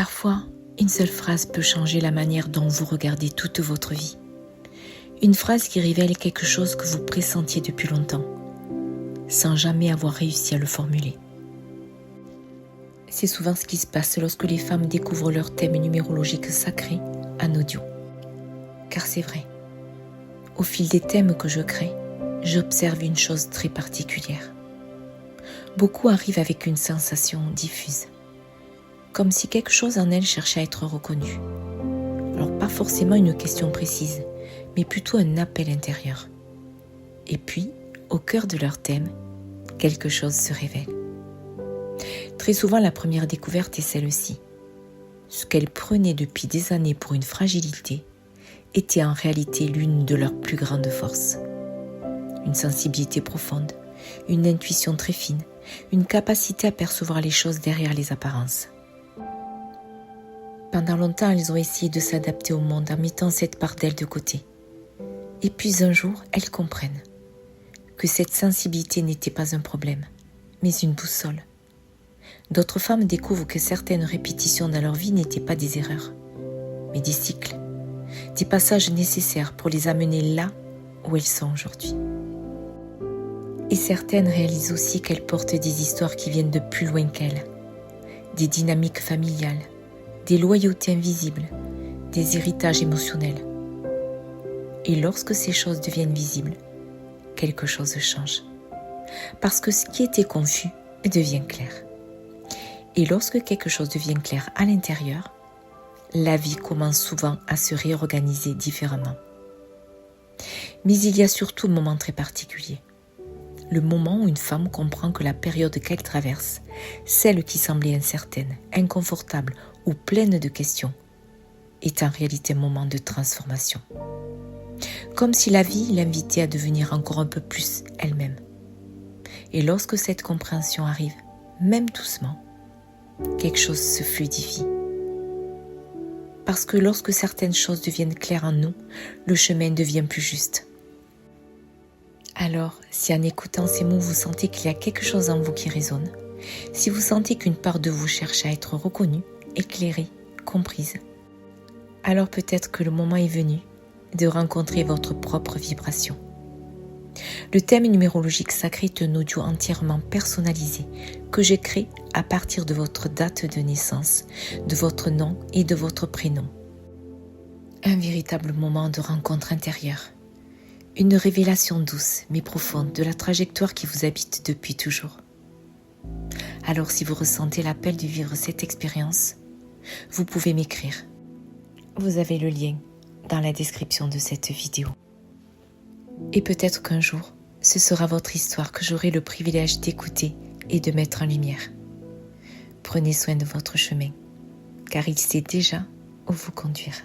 Parfois, une seule phrase peut changer la manière dont vous regardez toute votre vie. Une phrase qui révèle quelque chose que vous pressentiez depuis longtemps, sans jamais avoir réussi à le formuler. C'est souvent ce qui se passe lorsque les femmes découvrent leur thème numérologique sacré en audio. Car c'est vrai, au fil des thèmes que je crée, j'observe une chose très particulière. Beaucoup arrivent avec une sensation diffuse, comme si quelque chose en elles cherchait à être reconnu. Alors pas forcément une question précise, mais plutôt un appel intérieur. Et puis, au cœur de leur thème, quelque chose se révèle. Très souvent, la première découverte est celle-ci. Ce qu'elles prenaient depuis des années pour une fragilité était en réalité l'une de leurs plus grandes forces. Une sensibilité profonde, une intuition très fine, une capacité à percevoir les choses derrière les apparences. Pendant longtemps, elles ont essayé de s'adapter au monde en mettant cette part d'elles de côté. Et puis un jour, elles comprennent que cette sensibilité n'était pas un problème, mais une boussole. D'autres femmes découvrent que certaines répétitions dans leur vie n'étaient pas des erreurs, mais des cycles, des passages nécessaires pour les amener là où elles sont aujourd'hui. Et certaines réalisent aussi qu'elles portent des histoires qui viennent de plus loin qu'elles, des dynamiques familiales, des loyautés invisibles, des héritages émotionnels. Et lorsque ces choses deviennent visibles, quelque chose change. Parce que ce qui était confus devient clair. Et lorsque quelque chose devient clair à l'intérieur, la vie commence souvent à se réorganiser différemment. Mais il y a surtout un moment très particulier. Le moment où une femme comprend que la période qu'elle traverse, celle qui semblait incertaine, inconfortable ou pleine de questions, est en réalité un moment de transformation. Comme si la vie l'invitait à devenir encore un peu plus elle-même. Et lorsque cette compréhension arrive, même doucement, quelque chose se fluidifie. Parce que lorsque certaines choses deviennent claires en nous, le chemin devient plus juste. Alors, si en écoutant ces mots, vous sentez qu'il y a quelque chose en vous qui résonne, si vous sentez qu'une part de vous cherche à être reconnue, éclairée, comprise, alors peut-être que le moment est venu de rencontrer votre propre vibration. Le thème numérologique sacré est un audio entièrement personnalisé que j'ai créé à partir de votre date de naissance, de votre nom et de votre prénom. Un véritable moment de rencontre intérieure. Une révélation douce mais profonde de la trajectoire qui vous habite depuis toujours. Alors si vous ressentez l'appel de vivre cette expérience, vous pouvez m'écrire. Vous avez le lien dans la description de cette vidéo. Et peut-être qu'un jour, ce sera votre histoire que j'aurai le privilège d'écouter et de mettre en lumière. Prenez soin de votre chemin, car il sait déjà où vous conduire.